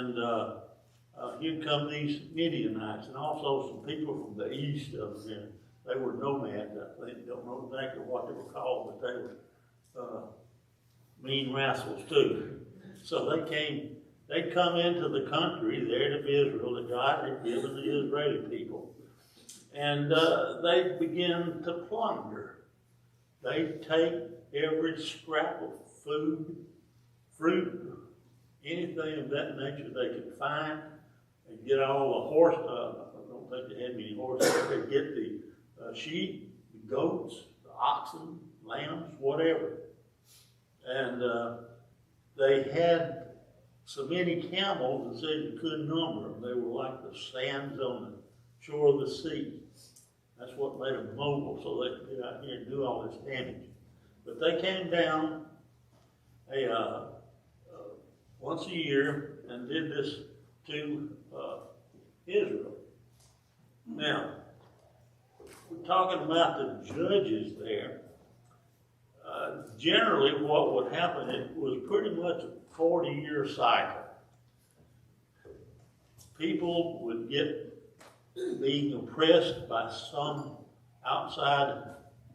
And here come these Midianites, and also some people from the east of them. They were nomads, I think. Don't know exactly what they were called, but they were mean rascals too. So they'd come into the country there to Israel that God had given the Israeli people. And they begin to plunder. They take every scrap of food, fruit, anything of that nature they could find, and get all the horse, I don't think they had many horses, they'd get the sheep, the goats, the oxen, lambs, whatever. And they had so many camels that said you couldn't number them. They were like the sands on the shore of the sea. That's what made them mobile, so they could get out here and do all this damage. But they came down once a year and did this to Israel. Now, we're talking about the judges there. Generally, what would happen, it was pretty much a 40-year cycle. People would get being oppressed by some outside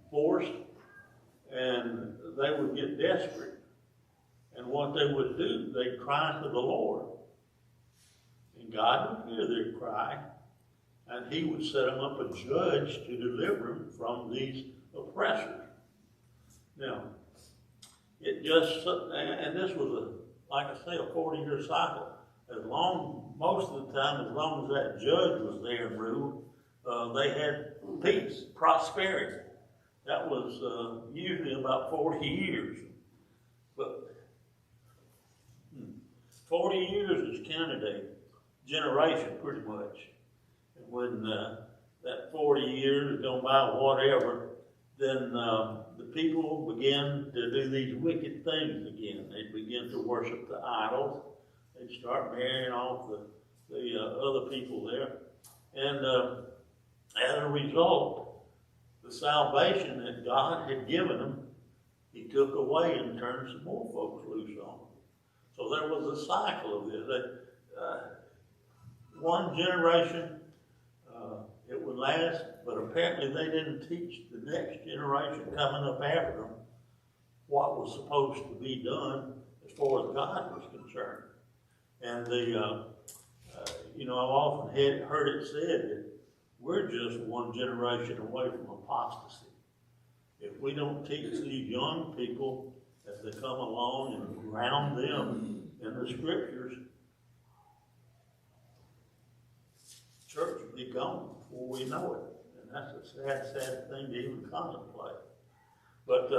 force, and they would get desperate. And what they would do, they'd cry to the Lord. And God would hear their cry, and he would set them up a judge to deliver them from these oppressors. Now, it just, and this was, like I say, a 40-year cycle. Most of the time, as long as that judge was there and ruled, they had peace, prosperity. That was usually about 40 years. But 40 years is counted a generation, pretty much. And when that 40 years gone by, whatever, then the people begin to do these wicked things again. They begin to worship the idols. They start marrying off the other people there. And as a result, the salvation that God had given them, he took away and turned some more folks loose on them. So there was a cycle of this. One generation, it would last, but apparently they didn't teach the next generation coming up after them what was supposed to be done as far as God was concerned. And I've often heard it said that we're just one generation away from apostasy. If we don't teach these young people as they come along and ground them in the scriptures, church will be gone before we know it. And that's a sad, sad thing to even contemplate. But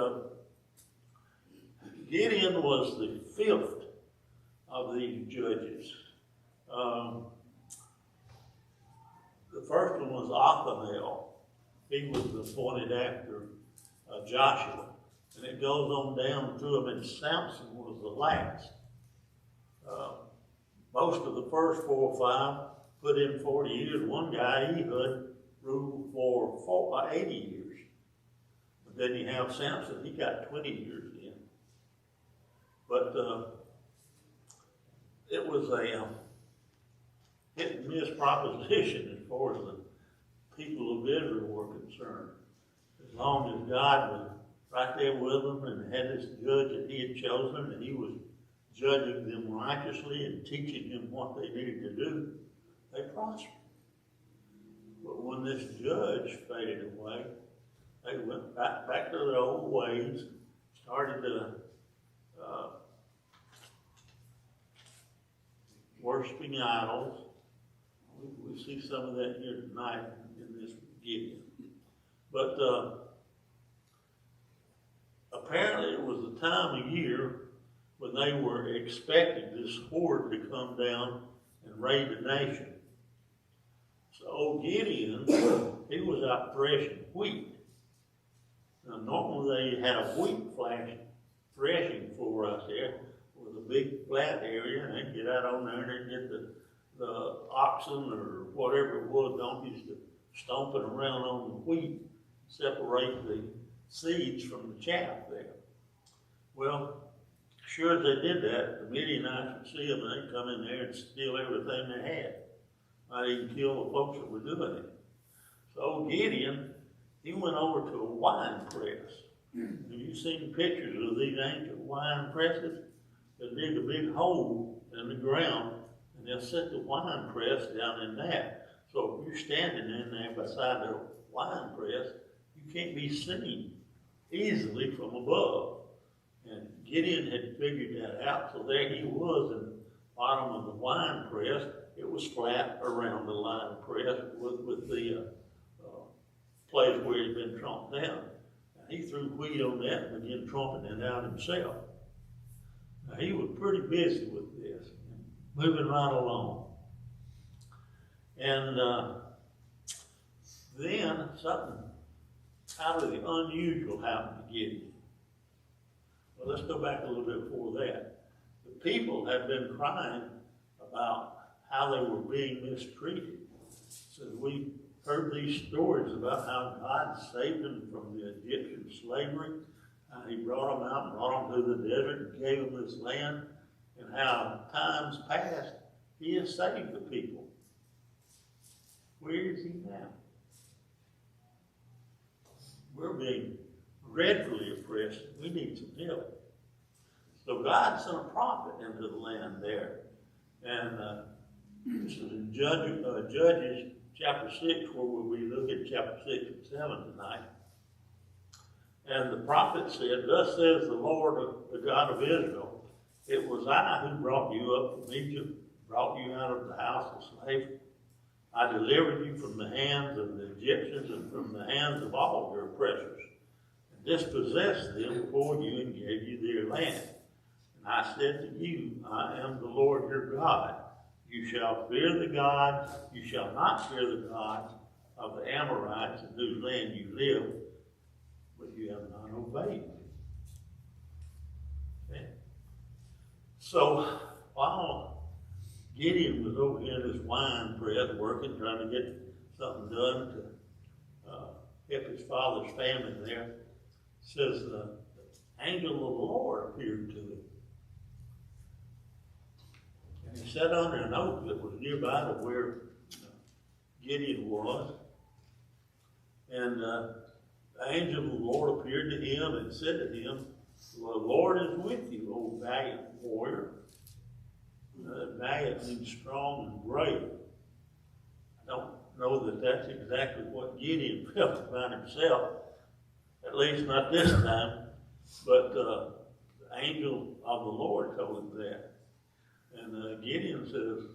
Gideon was the fifth of these judges. The first one was Othniel. He was appointed after Joshua. And it goes on down through them, and Samson was the last. Most of the first 4 or 5 put in 40 years. One guy, Ehud, ruled for 80 years. But then you have Samson, he got 20 years in. But it was a hit and miss proposition as far as the people of Israel were concerned. As long as God was right there with them and had this judge that he had chosen, and he was judging them righteously and teaching them what they needed to do, they prospered. But when this judge faded away, they went back to their old ways, started to worshiping idols. We see some of that here tonight in this Gideon. But apparently it was the time of year when they were expecting this horde to come down and raid the nation. So old Gideon, he was out threshing wheat. Now normally they had a wheat threshing floor out there with a big flat area, and they'd get out on there and they'd get the oxen or whatever it was, donkeys, to stomping around on the wheat, separate the seeds from the chaff there. Well, sure as they did that, the Midianites would see them and they'd come in there and steal everything they had. Might even kill the folks that were doing it. So Gideon, he went over to a wine press. Have you seen pictures of these ancient wine presses? They'll dig a big hole in the ground and they'll set the wine press down in that. So if you're standing in there beside the wine press, you can't be seen easily from above. And Gideon had figured that out, so there he was in the bottom of the wine press. It was flat around the wine press with the place where it had been trumped down. And he threw wheat on that and began trumping it out himself. Now he was pretty busy with this, moving right along. And then something out of the unusual happened to Gideon. Well, let's go back a little bit before that. The people had been crying about how they were being mistreated. So we heard these stories about how God saved them from the Egyptian slavery, how he brought them out and brought them to the desert and gave them this land, and how times past he has saved the people. Where is he now? We're being dreadfully oppressed. We need some help. So God sent a prophet into the land there. And this is in Judges chapter 6, where we'll be looking at chapter 6 and 7 tonight. And the prophet said, "Thus says the Lord, the God of Israel, it was I who brought you up from Egypt, brought you out of the house of slavery. I delivered you from the hands of the Egyptians and from the hands of all your oppressors, and dispossessed them before you and gave you their land. And I said to you, I am the Lord your God. You shall fear the gods, you shall not fear the gods of the Amorites in whose land you live, but you have not obeyed me." Okay. So while Gideon was over here in his wine press working, trying to get something done to help his father's family there. It says the angel of the Lord appeared to him. And he sat under an oak that was nearby to where Gideon was. And the angel of the Lord appeared to him and said to him, "The Lord is with you, O valiant warrior." Valiant means strong and brave. I don't know that that's exactly what Gideon felt about himself, at least not this time, but the angel of the Lord told him that. And Gideon says,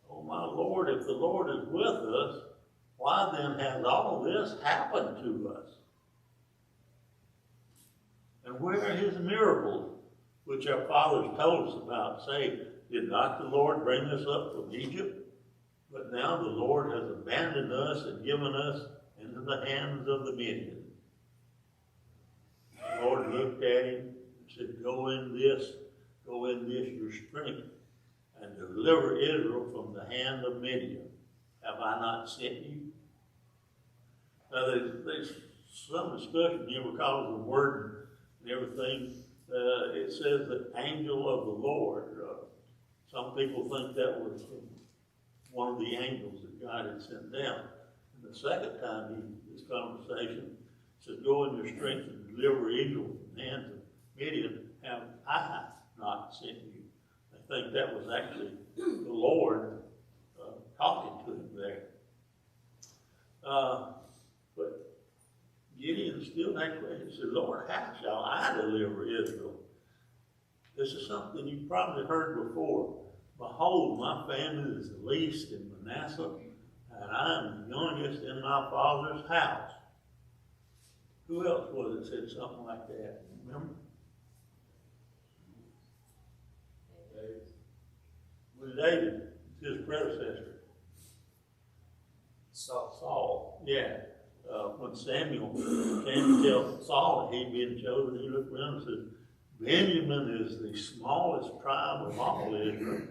"Oh my Lord, if the Lord is with us, why then has all this happened to us? And where are his miracles, which our fathers told us about, saying, did not the Lord bring us up from Egypt? But now the Lord has abandoned us and given us into the hands of the Midian." The Lord looked at him and said, go in this your strength, and deliver Israel from the hand of Midian. Have I not sent you? Now there's some discussion here because of the word and everything. It says the angel of the Lord. Some people think that was one of the angels that God had sent down. And the second time in this conversation, it says, go in your strength and deliver Israel from the hands of Midian. Have I not sent you? I think that was actually the Lord talking to him there. But Gideon still had questions. He said, Lord, how shall I deliver Israel? This is something you've probably heard before. Behold, my family is the least in Manasseh, and I am the youngest in my father's house. Who else was it said something like that? Remember? With David, his predecessor. Saul. Yeah. When Samuel came to tell Saul that he'd been chosen, he looked around and said, Benjamin is the smallest tribe of all Israel,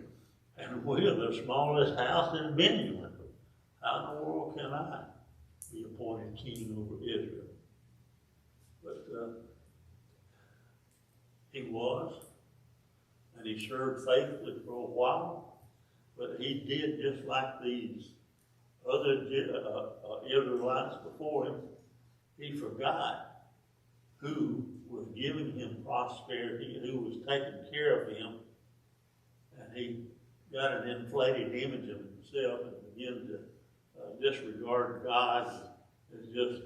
and we are the smallest house in Benjamin. How in the world can I be appointed king over Israel? But He was, and he served faithfully for a while, but he did just like these other Israelites before him. He forgot who was giving him prosperity, who was taking care of him, and he got an inflated image of himself and began to disregard God as just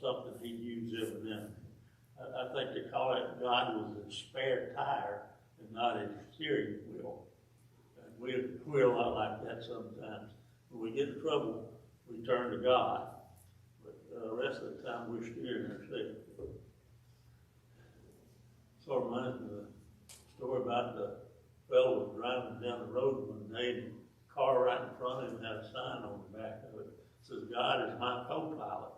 something he'd use every now and then. I think they call it God was a spare tire and not a steering wheel. And we're a lot like that sometimes. When we get in trouble, we turn to God. But the rest of the time, we're steering ourselves. Sort of reminds me of the story about the fellow was driving down the road one day, and the car right in front of him had a sign on the back of it. It says, "God is my co-pilot."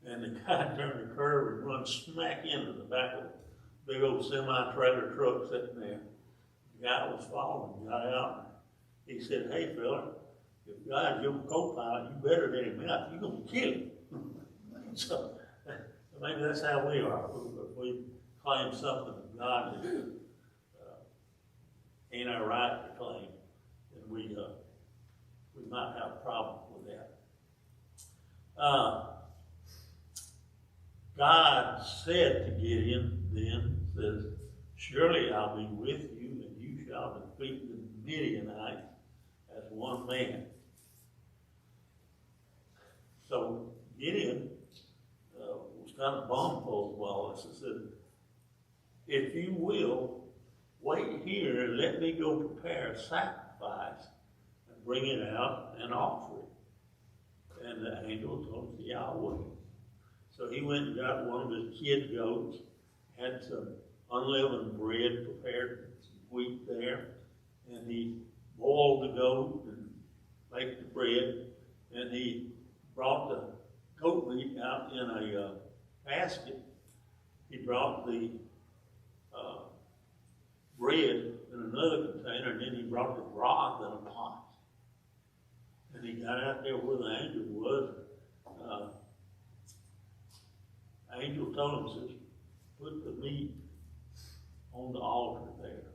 And the guy turned the curve and run smack into the back of a big old semi-trailer truck sitting there. The guy was following, got out. He said, "Hey, fella, if God's your co-pilot, you better let him out. You're going to kill him." So maybe that's how we are. If we claim something that God ain't our right to claim, then we might have a problem with that. God said to Gideon then, says, "Surely I'll be with you, and you shall defeat the Midianites as one man." So Gideon was kind of bummed for a while. He said, "If you will, wait here and let me go prepare a sacrifice and bring it out and offer it." And the angel told him, "Yeah, I will." So he went and got one of his kid goats, had some unleavened bread, prepared some wheat there, and he boiled the goat and baked the bread, and he brought the goat meat out in a basket. He brought the bread in another container, and then he brought the broth in a pot. And he got out there where the angel was. The angel told him, says, "Put the meat on the altar there.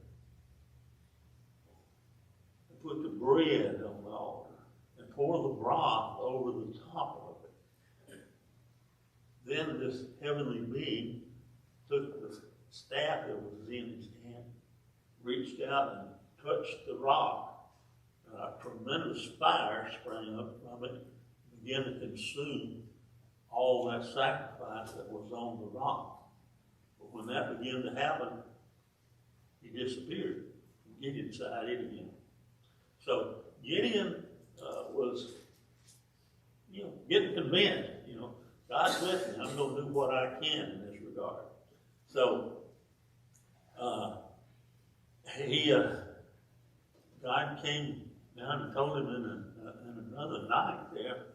And put the bread on the altar. And pour the broth over the top of it." Then this heavenly being took the staff that was in his hand, reached out and touched the rock. And a tremendous fire sprang up from it, and began to consume all that sacrifice that was on the rock. But when that began to happen, he disappeared. Gideon's side it again. So Gideon was, getting convinced, God's with me. I'm going to do what I can in this regard. So God came down and told him in another night there.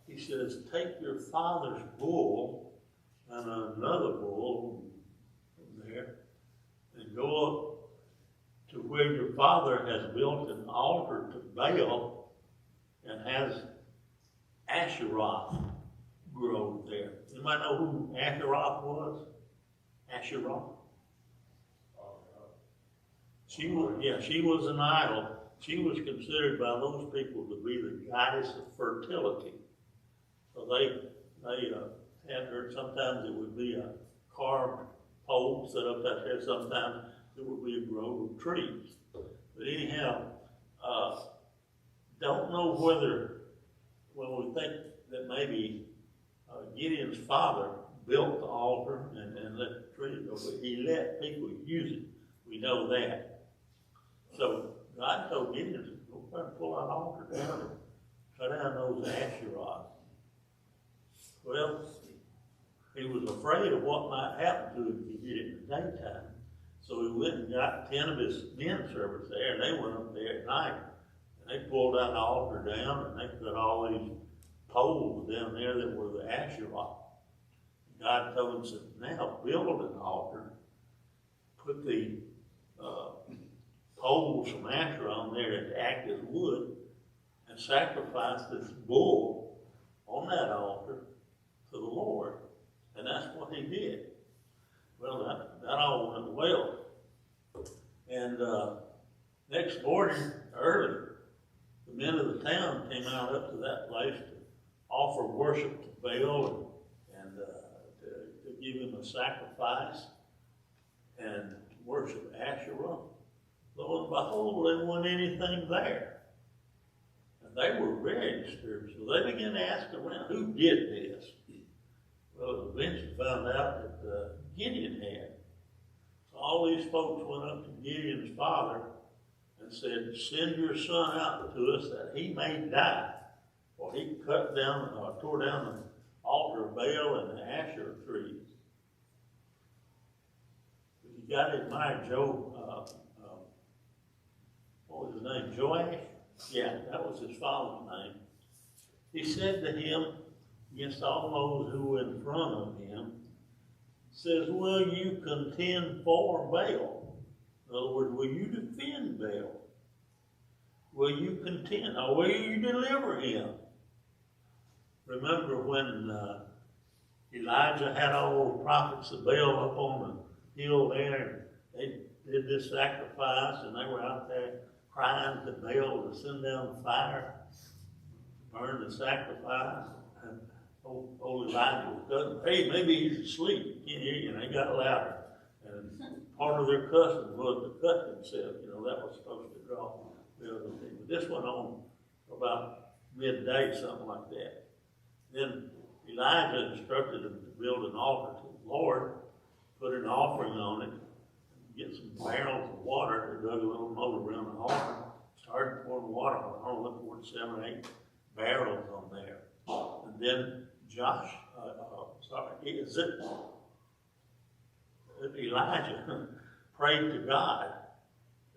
He says, "Take your father's bull and another bull from there and go up to where your father has built an altar to Baal and has Asheroth grow there." You might know who Asheroth was? Asheroth. She was an idol. She was considered by those people to be the goddess of fertility. So they had her. Sometimes it would be a carved pole set up out there. Sometimes it would be a grove of trees. But anyhow, don't know whether, we think that maybe Gideon's father built the altar and let the tree go, but he let people use it. We know that. So God told Gideon, "Go try and pull that altar down and cut down those Asheroths." Well, he was afraid of what might happen to him if he did it in the daytime. So he went and got 10 of his men servants there, and they went up there at night. And they pulled that altar down, and they put all these poles down there that were the Asheroth. God told him, said, "Now build an altar, put the poles from Asherah on there to act as wood, and sacrifice this bull on that altar to the Lord." And that's what he did. Well, that all went well. And next morning, early, the men of the town came out up to that place to offer worship to Baal and to give him a sacrifice and worship Asherah. Lo and behold, there wasn't anything there. And they were very disturbed. So they began to ask around, who did this? Well, eventually found out that Gideon had. So all these folks went up to Gideon's father and said, send your son out to us that he may die. For he tore down the altar of Baal and the Asherah trees. But you got to admire what was his name? Joash? Yeah, that was his father's name. He said to him, against all those who were in front of him, says, will you contend for Baal? In other words, will you defend Baal? Will you contend, or will you deliver him? Remember when Elijah had all the prophets of Baal up on the hill there, and they did this sacrifice, and they were out there crying to Baal to send down fire, burn the sacrifice. And old Elijah was cutting. Hey, maybe he's asleep. He can't hear you. And they got louder. And part of their custom was to cut themselves. You know, that was supposed to draw Baal. But this went on for about midday, something like that. Then Elijah instructed them to build an altar to the Lord, put an offering on it, get some barrels of water. They dug a little moat around the altar, started pouring water on it. I don't know, poured 7 or 8 barrels on there. And then Elijah prayed to God.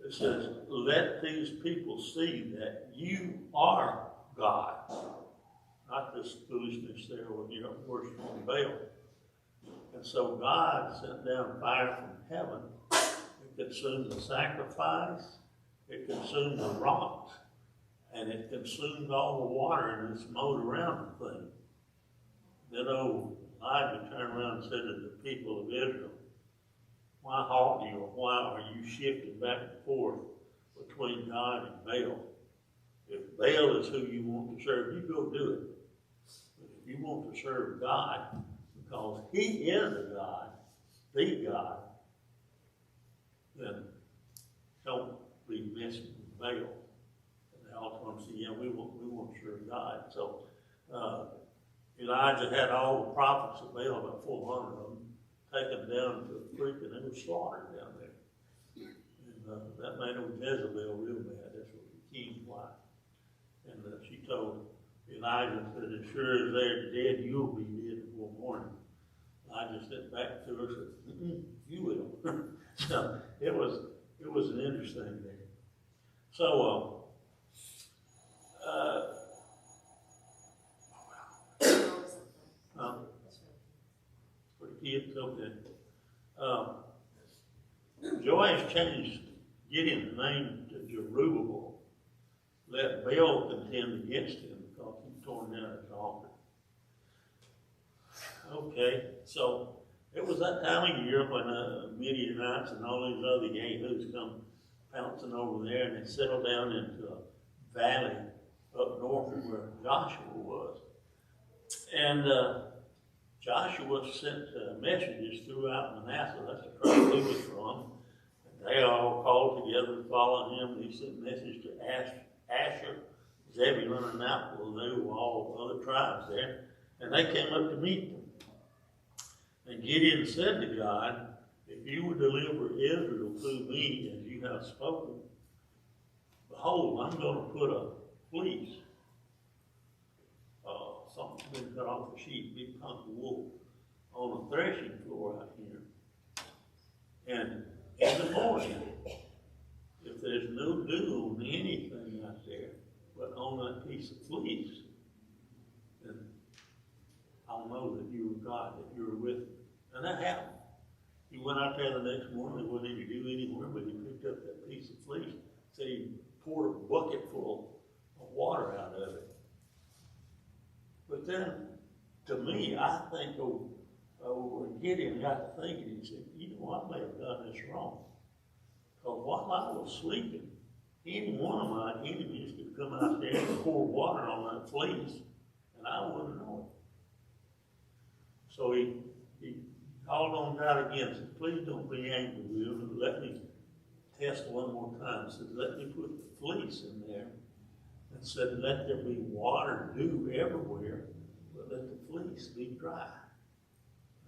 It says, let these people see that you are God. Not this foolishness there when you're worshiping Baal. And so God sent down fire from heaven. It consumed the sacrifice. It consumed the rocks. And it consumed all the water in this moat around the thing. Then old Elijah turned around and said to the people of Israel, why halt you, or why are you shifting back and forth between God and Baal? If Baal is who you want to serve, you go do it. But if you want to serve God, because he is the God, then don't be messing with Baal. And they all told him, yeah, we want to serve God. So Elijah had all the prophets of Baal, about 400 of them, taken down to the creek, and they were slaughtered down there. And that made old Jezebel real mad. That's what the king's wife. And she told Elijah that as sure as they're dead, you'll be dead before morning. Elijah sent back to her and said, you will. So it was an interesting thing. So for the kids, okay. Joash changed Gideon's name to Jerubbaal. Let Baal contend against him because he torn down his altar. Okay, so it was that time of year when Midianites and all these other yahoos come pouncing over there, and they settled down into a valley up north of where Joshua was. And Joshua sent messages throughout Manasseh. That's the tribe he was from. And they all called together to follow him. He sent messages to Asher, Zebulun, and Naphtali. They were all other tribes there. And they came up to meet them. And Gideon said to God, if you would deliver Israel through me as you have spoken, behold, I'm going to put a fleece, something been cut off a sheep, big hunk of wool, on a threshing floor out here. And in the morning, if there's no dew on anything out there but on that piece of fleece, then I'll know that you were God, that you were with me. And that happened. He went out there the next morning. There wasn't any dew anywhere, but he picked up that piece of fleece. Said he poured a bucket full of water out of it. But then, to me, I think when Gideon got to thinking, he said, you know, I may have done this wrong. Because while I was sleeping, any one of my enemies could come out there and pour water on that fleece, and I wouldn't know it. So he called on God again and said, please don't be angry with him. Let me test one more time. He said, let me put the fleece in there. And said, let there be water, dew everywhere, but let the fleece be dry.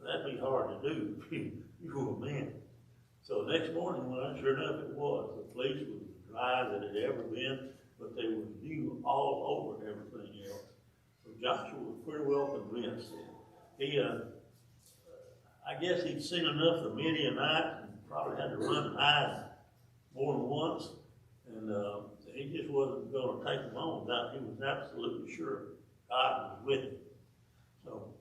That'd be hard to do if you were a man. So next morning, sure enough it was. The fleece was dry as it had ever been, but there was dew all over everything else. So Joshua was pretty well convinced then. He, I guess he'd seen enough of the Midianites and probably had to run and hide more than once. And he just wasn't going to take them on. Now, he was absolutely sure God was with him. So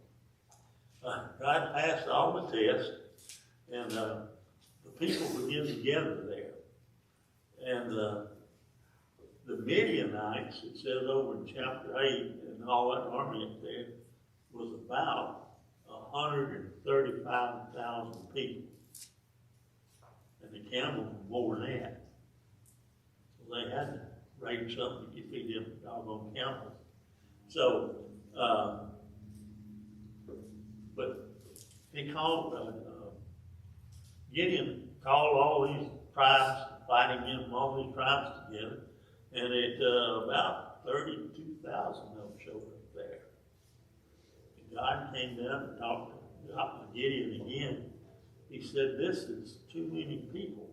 God passed all the tests, and the people began to gather there. And the Midianites, it says over in chapter 8, and all that army up there, was about 135,000 people. And the camels were more than that. So they had to raise something to feed them doggone camels. So, but he called, Gideon called all these tribes, fighting against all these tribes together, and about 32,000 of them showed up there. And God came down and talked to Gideon again. He said, this is too many people.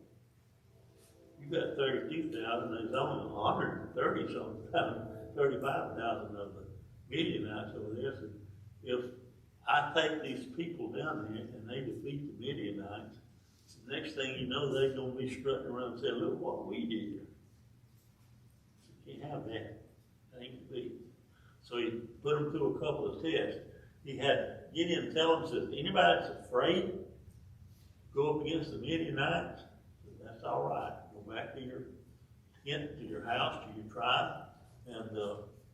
You got 32,000, there's only 130-something, 35,000 of the Midianites over there. So if I take these people down there and they defeat the Midianites, so the next thing you know, they're going to be strutting around and saying, look what we did. So you can't have that. That ain't to be. So he put them through a couple of tests. He had Gideon tell them, says, anybody that's afraid, go up against the Midianites. That's all right. Go back to your tent, to your house, to your tribe, and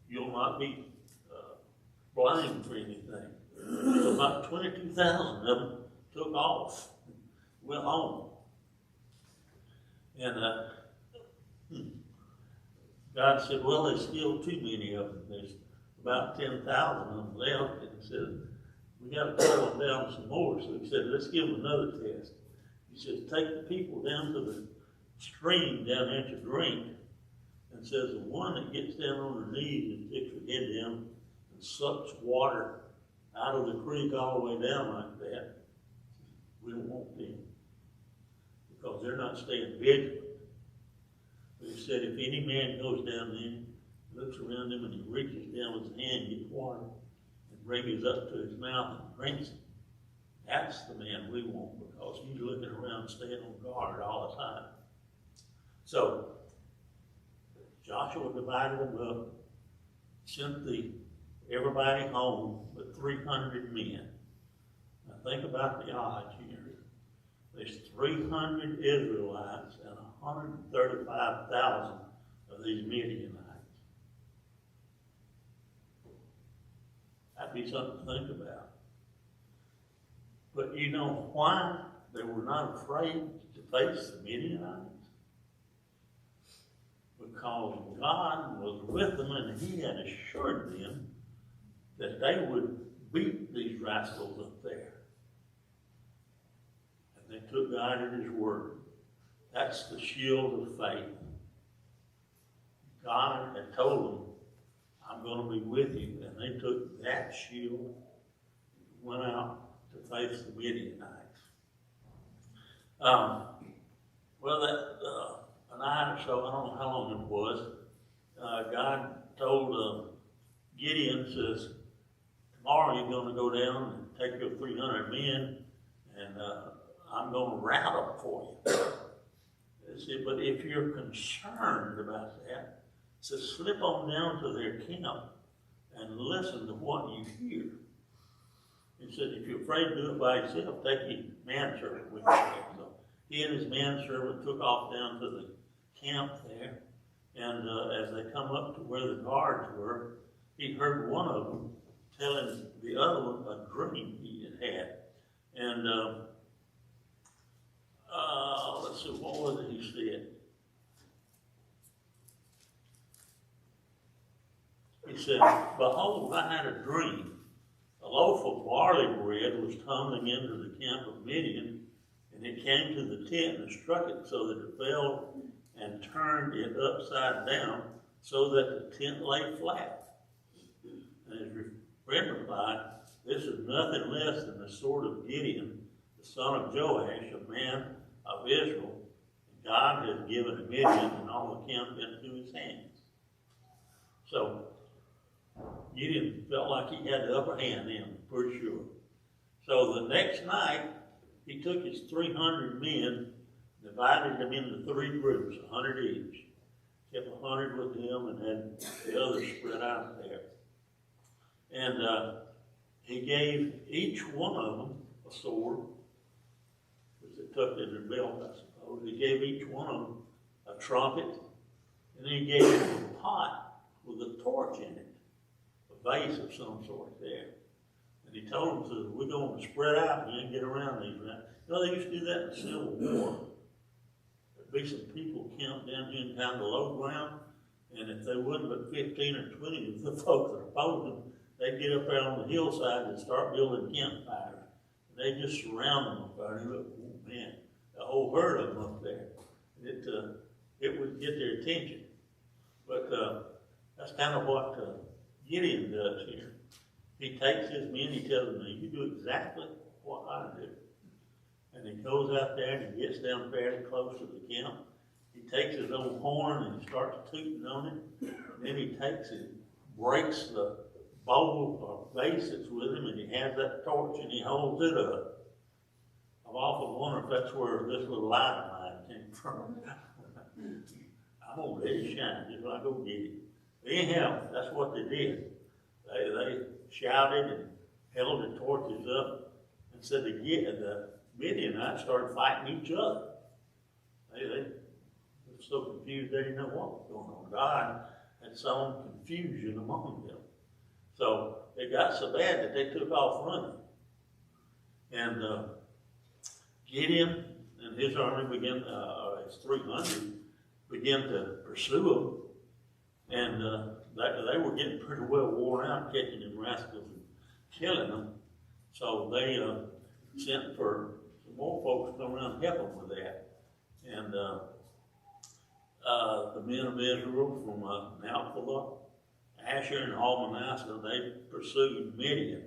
you'll not be blamed for anything. So about 22,000 of them took off, went home. And God said, well, there's still too many of them. There's about 10,000 of them left. And he said, we got to pull them down some more. So he said, let's give them another test. He says, take the people down to the stream down there to drink. And says, the one that gets down on their knees and sticks their head down and sucks water out of the creek all the way down like that, we don't want them. Because they're not staying vigilant. But he said, if any man goes down there, looks around him, and he reaches down with his hand, gets water, and brings it up to his mouth and drinks it, that's the man we want, because he's looking around, staying on guard all the time. So, Joshua divided them up, sent everybody home but 300 men. Now think about the odds here. There's 300 Israelites and 135,000 of these Midianites. That'd be something to think about. But you know why they were not afraid to face the Midianites? Because God was with them, and he had assured them that they would beat these rascals up there. And they took God at his word. That's the shield of faith. God had told them, I'm going to be with you. And they took that shield and went out to face the Midianites. Well, a night or so, I don't know how long it was, God told Gideon, says, tomorrow you're going to go down and take your 300 men, and I'm going to rout them for you. He said, but if you're concerned about that, says slip on down to their camp and listen to what you hear. He said, if you're afraid to do it by yourself, take your manservant with you. So he and his manservant took off down to the camp there, and as they come up to where the guards were, he heard one of them telling the other one a dream he had had. And let's see, what was it he said? He said, behold, I had a dream. A loaf of barley bread was tumbling into the camp of Midian, and it came to the tent and struck it so that it fell and turned it upside down so that the tent lay flat. And his friend replied, this is nothing less than the sword of Gideon, the son of Joash, a man of Israel. God has given Midian and all the camp into his hands. So Gideon felt like he had the upper hand then, for sure. So the next night, he took his 300 men, divided them into 3 groups, 100 each. Kept 100 with him and had the others spread out there. And he gave each one of them a sword, which they tucked in their belt, I suppose. He gave each one of them a trumpet, and then he gave them a pot with a torch in it, a vase of some sort there. And he told them, so we're going to spread out and get around these. You know, they used to do that in the Civil War. There'd be some people camped down here in kind of the low ground, and if they wasn't but 15 or 20 of the folks that opposed them, they'd get up there on the hillside and start building campfires. And they'd just surround them up there. And look, oh man, a whole herd of them up there. It would get their attention. But that's kind of what Gideon does here. He takes his men, he tells them, you do exactly what I do. And he goes out there and he gets down fairly close to the camp. He takes his old horn and he starts tooting on it. And then he takes it, breaks the bowl or vase that's with him, and he has that torch and he holds it up. I've often wondered if that's where this little light of mine came from. I'm going to let it shine just like old Gideon. Anyhow, that's what they did. They shouted and held the torches up and said the Midianites started fighting each other. They were so confused they didn't know what was going on. God had sown confusion among them. So it got so bad that they took off running. And Gideon and his army began, his 300, began to pursue them. And they were getting pretty well worn out, catching them rascals and killing them. So they sent for some more folks to come around and help them with that. And the men of Israel from Naphtali, Asher, and all Manasseh, they pursued Midian.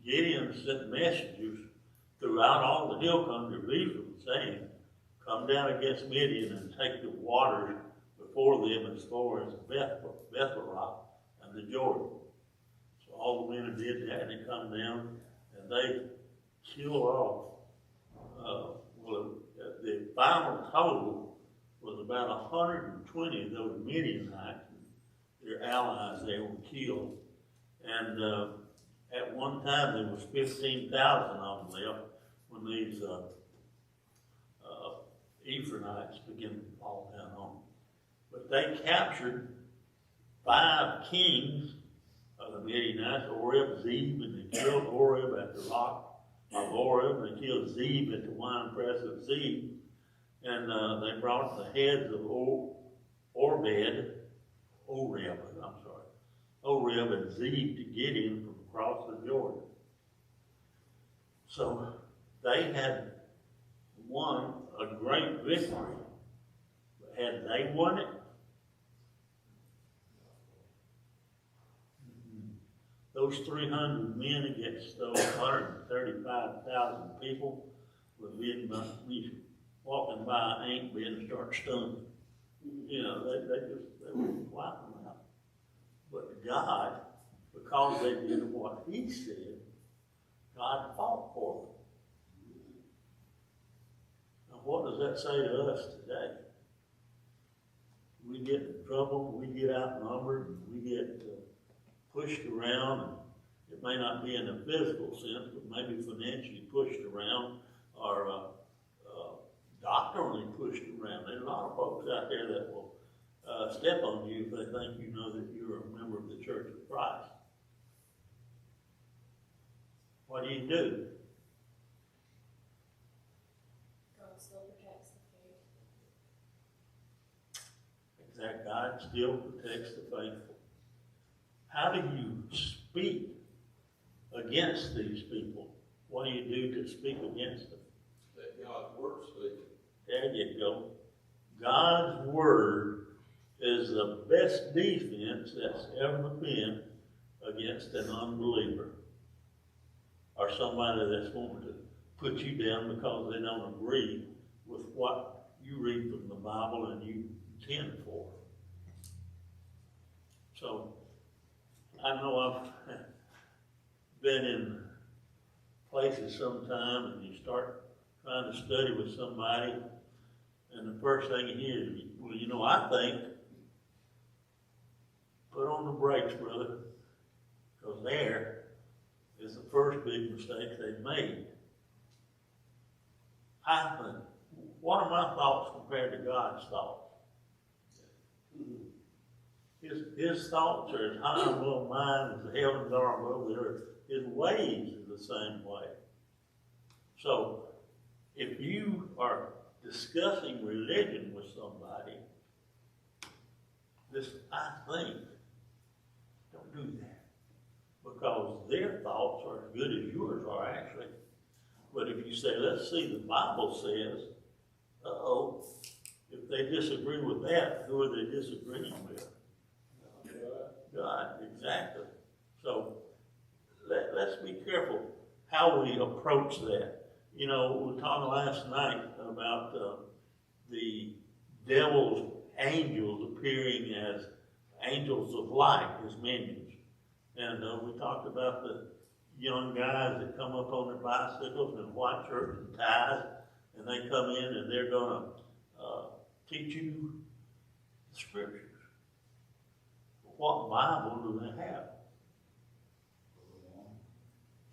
Gideon sent messengers throughout all the hill country of Israel saying, come down against Midian and take the waters before them as far as Bethel and the Jordan. So all the men did that, and they come down and they killed off. The final total was about 120 of those Midianites. Their allies there were killed. And at one time there was 15,000 of them left when these Ephraimites began to fall down on them. But they captured 5 kings of the Midianites, Oreb, Zeb, and they killed Oreb at the rock of Oreb, and they killed Zeb at the winepress of Zeb. And they brought the heads of Oreb and Zeb to Gideon from across the Jordan. So they had won a great victory. But had they won it, those 300 men against those 135,000 people would be walking by an ant bed and start stunning. You know, they would wipe them out. But God, because they did what He said, God fought for them. Now, what does that say to us today? We get in trouble, we get outnumbered, we get pushed around. And it may not be in a physical sense, but maybe financially pushed around, or doctrinally pushed around. There's a lot of folks out there that will step on you if they think you know that you're a member of the Church of Christ. What do? that God still protects the faithful. How do you speak against these people? What do you do to speak against them? Let God's word speak. There you go. God's word is the best defense that's ever been against an unbeliever or somebody that's wanting to put you down because they don't agree with what you read from the Bible and you contend for. So, I know I've been in places sometime and you start trying to study with somebody and the first thing you hear is, well, you know, I think, put on the brakes, brother, because there is the first big mistake they've made. I think, what are my thoughts compared to God's thoughts? His thoughts are as high above mine as the heavens are above the earth. His ways are the same way. So, if you are discussing religion with somebody, I think, don't do that. Because their thoughts are as good as yours are, actually. But if you say, let's see, the Bible says, if they disagree with that, who are they disagreeing with? God, exactly. So, let's be careful how we approach that. You know, we were talking last night about the devil's angels appearing as angels of light, his minions. And we talked about the young guys that come up on their bicycles and white shirts and ties, and they come in and they're going to teach you the scriptures. What Bible do they have?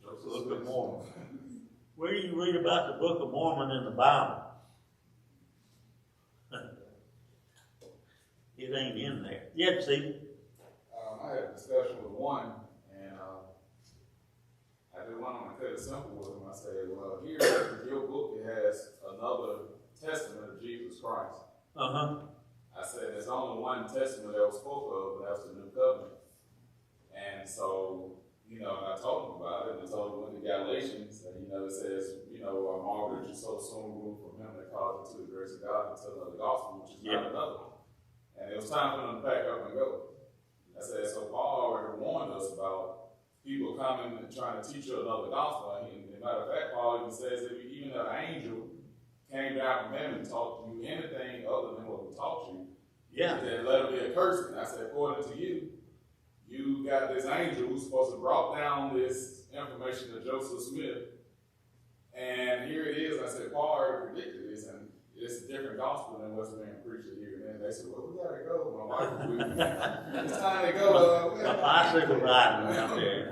The Book of Mormon. Where do you read about the Book of Mormon in the Bible? It ain't in there. Yeah, see? I had a discussion with one, and I didn't want to cut it simple with him. I said, well, here in your book, it has another testament of Jesus Christ. I said, there's only one testament that was spoke of, and that was the New Covenant. And so, you know, and I told him about it, and I told him in the Galatians, and, you know, it says, you know, Margaret, you so soon moved from him that called you to the grace of God and to another gospel, which is not another one. And it was time for them to pack up and go. I said, so Paul already warned us about people coming and trying to teach you another gospel. And as a matter of fact, Paul even says that even an angel came down from heaven and taught you anything other than what we taught you, then let it be a curse. And I said, according to you, you got this angel who's supposed to brought down this information to Joseph Smith. And here it is. I said, Paul already predicted this, and it's a different gospel than what's being preached here. And then they said, well, we got to go. My wife was with me. It's time to go. A bicycle riding out there.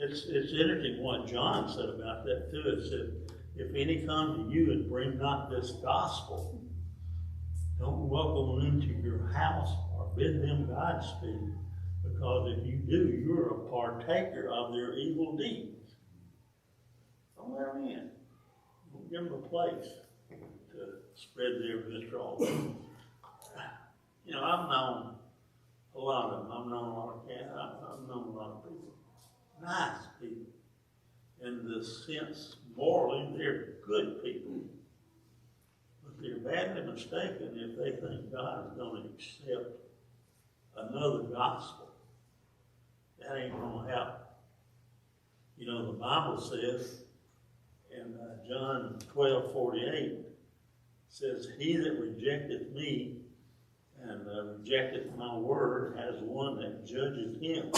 It's interesting what John said about that too. It said, if any come to you and bring not this gospel, don't welcome them into your house or bid them Godspeed, because if you do, you're a partaker of their evil deeds. Don't let them in. Don't give them a place to spread their vitriol. You know, I've known a lot of them. I've known a lot of cats. I've known a lot of people. Nice people. In the sense, morally, they're good people. But they're badly mistaken if they think God is going to accept another gospel. That ain't going to happen. You know, the Bible says in John 12:48, says, he that rejecteth me and rejecteth my word has one that judgeth him.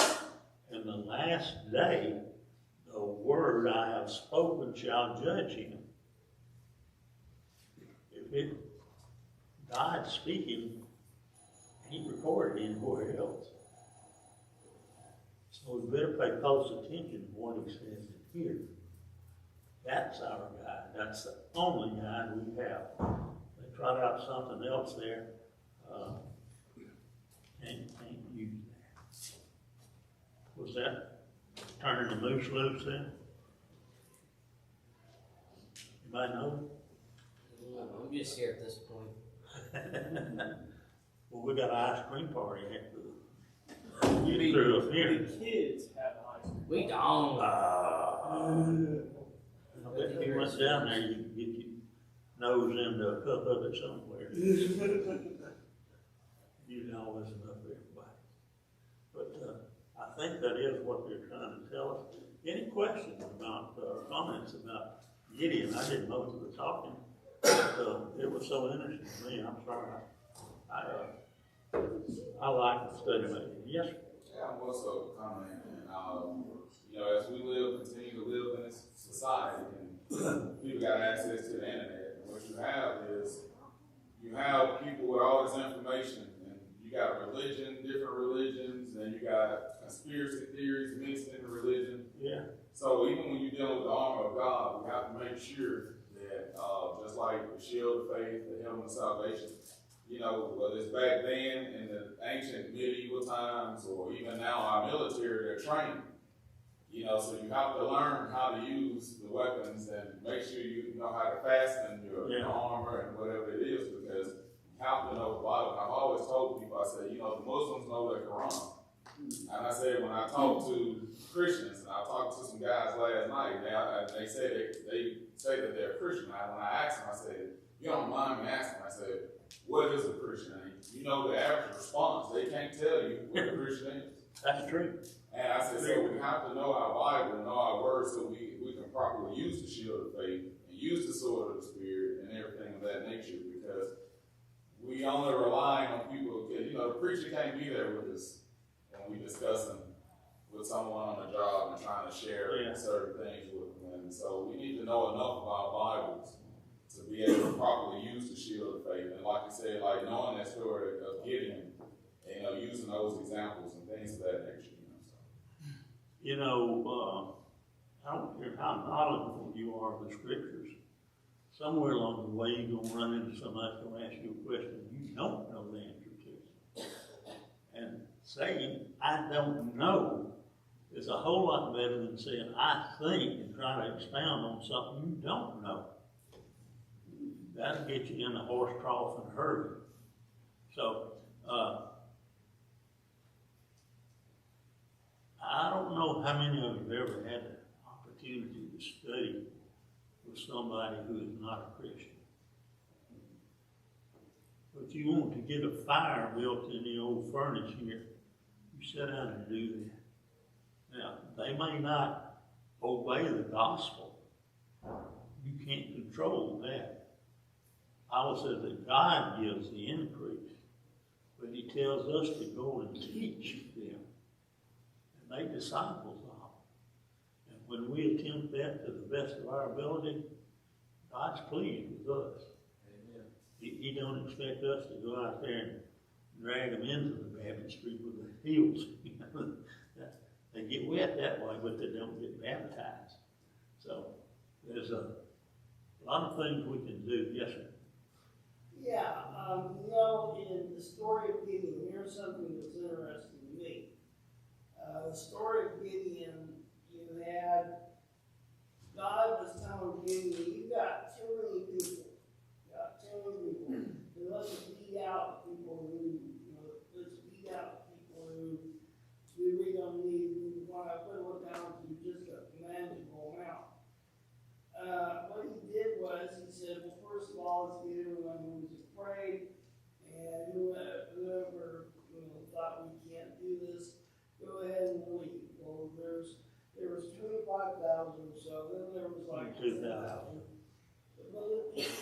And the last day, the word I have spoken shall judge him. If God's speaking, he recorded anywhere else. So we better pay close attention to what he says in here. That's our guide. That's the only guide we have. They trot out something else there. Can't use that. Was that turning the moose loose then? Anybody know? I'm just here at this point. Well, we got an ice cream party after get through up here. The kids have ice cream. We don't. I bet if you went down there, you could get your nose into a cup of it somewhere. You know, listen up, everybody. But, I think that is what they're trying to tell us. Any questions about, comments about Gideon? I did most of the talking, but, it was so interesting to me, I'm sorry. I like the study method. Yes, sir. Yeah, I'm also commenting, you know, as we continue to live in this society, and people got access to the internet, and what you have is, you have people with all this information, and you got religion, different religions, and you got conspiracy theories mixed into religion. Yeah. So even when you're dealing with the armor of God, we have to make sure that, just like the shield of faith, the helmet of salvation, you know, whether it's back then in the ancient medieval times or even now our military, they're trained. You know, so you have to learn how to use the weapons and make sure you know how to fasten your armor and whatever it is, because you have to know the Bible. I've always told people, I say, you know, the Muslims know their Quran. And I said, when I talk to Christians, and I talked to some guys last night, they say they say that they're Christian. When I asked them, I said, you don't mind me asking, I said, what is a Christian? And you know the average response, they can't tell you what a Christian is. That's true. And I said, so we have to know our Bible and know our words so we can properly use the shield of faith and use the sword of the Spirit and everything of that nature, because we only rely on people, because, you know, the preacher can't be there with us when we discussing with someone on the job and trying to share certain things with them. And so we need to know enough of our Bibles to be able to properly use the shield of faith. And like you said, like knowing that story of Gideon, and, you know, using those examples and things of that nature. You know, I don't care how knowledgeable you are of the scriptures, somewhere along the way you're going to run into somebody that's going to ask you a question you don't know the answer to. And saying, I don't know, is a whole lot better than saying, I think, and trying to expound on something you don't know. That'll get you in a horse trough in a hurry. So, I don't know how many of you have ever had the opportunity to study with somebody who is not a Christian. But you want to get a fire built in the old furnace here, you sit down and do that. Now, they may not obey the gospel. You can't control that. The Bible says that God gives the increase, but he tells us to go and teach them. Make disciples of them. And when we attempt that to the best of our ability, God's pleased with us. Amen. He don't expect us to go out there and drag them into the baptistry with their heels. They get wet that way, but they don't get baptized. So there's a lot of things we can do. Yes, sir. Yeah, you know, in the story of Gideon, here's something that's interesting to me. The story of Gideon, you had, God was telling Gideon, you got too many people. And let's weed out people who, you know, we really don't need. We want to put it down to just a manageable amount. What he did was, he said, well, first of all, let's get everyone who was afraid, and whoever thought we can't do this, go ahead and leave. Well, there was 25,000 or so. Then there was like 2,000. But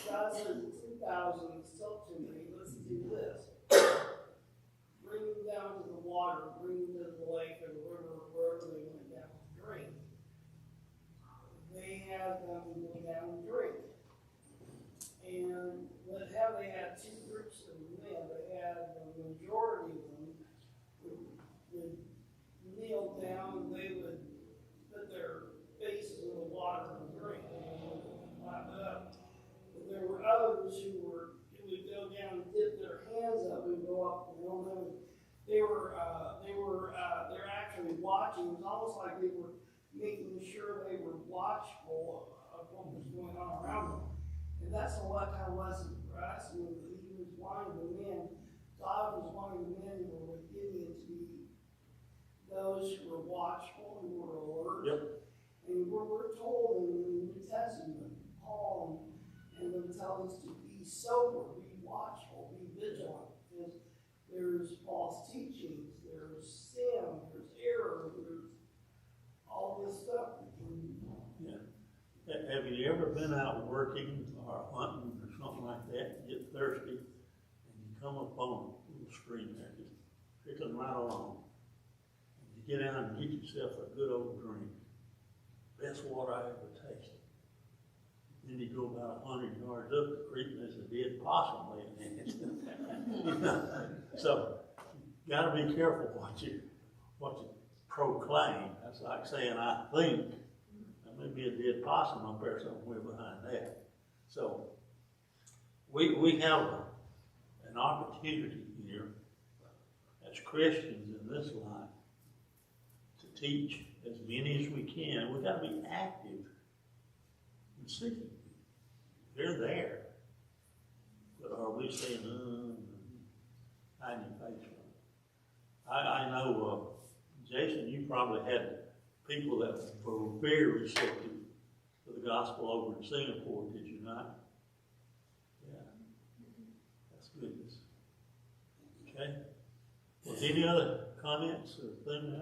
God said 2,000 is still too many. Let's do this. Bring them down to the water. Bring them to the lake or the river, wherever they went down to drink. They had them go down and drink. And they had two groups of men. They had the majority of them would kneel down and they would put their faces in the water and drink and lap it up. But there were others who would go down and dip their hands up and go up and go down. They're actually watching. It was almost like they were making sure they were watchful of what was going on around them. And that's a kind of lesson for us. He was wanting tells us to be sober, be watchful, be vigilant. Because there's false teachings, there's sin, there's error, there's all this stuff that can. Yeah. Have you ever been out working or hunting or something like that, and get thirsty, and you come upon a little stream there, just trickling right along, and you get out and get yourself a good old drink, best water I ever tasted. Then you go about 100 yards up the creek, and there's a dead possum laying in it. You know? So, you gotta be careful what you proclaim. That's like saying, I think. There may be a dead possum up there somewhere behind that. So, we have an opportunity here as Christians in this life to teach as many as we can. We've got to be active in seeking. They're there. But are we saying, hiding your face from it? I know, Jason, you probably had people that were very receptive to the gospel over in Singapore, did you not? Yeah. That's goodness. Okay. Well, any other comments or things?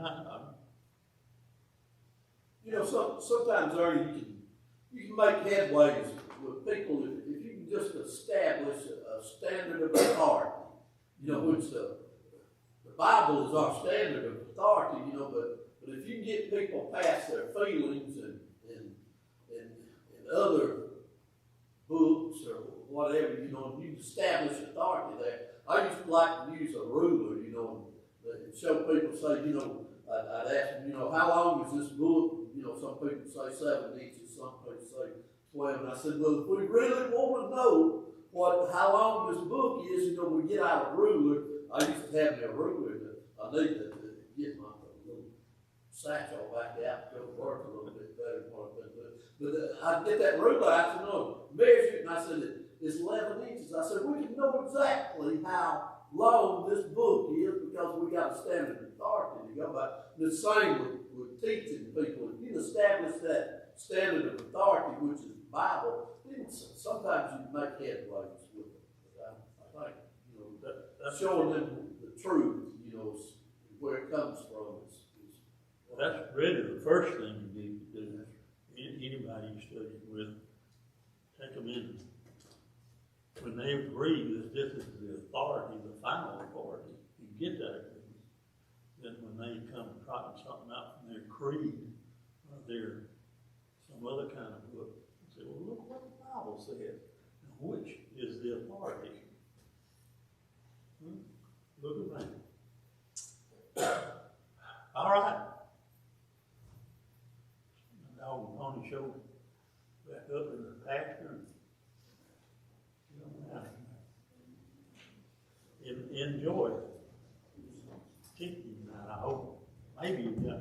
You know, sometimes, Ernie, you can make headways with people if you can just establish a standard of authority. You know, which the Bible is our standard of authority. You know, but if you get people past their feelings and other books or whatever, you know, you establish authority there. I used to like to use a ruler, you know, and show people, say, you know, I'd ask them, you know, how long is this book? You know, some people say 7 inches, some people say 12. And I said, well, if we really want to know how long this book is, you know, we get out a ruler. I used to have me a ruler. I need to get my little satchel back out to go to work a little bit better than what I've been doing. But I'd get that ruler out, you know, measure it, and I said, it's 11 inches. I said, we can know exactly how long this book is because we got a standard authority to go by. The same with teaching people. If you establish that standard of authority, which is the Bible, then sometimes you make headways with it. I think, you know, that's showing them the truth, you know, where it comes from. That's really the first thing you need to do. Anybody you study with, take them in. When they agree that this is the authority, the final authority, you get that agreement. Then when they come trotting something out from their creed or their some other kind of book, you say, well, look what the Bible says. Now, which is the authority? Look around. All right. The dog and pony show back up in the pasture. Enjoy teaching that. I hope maybe you've got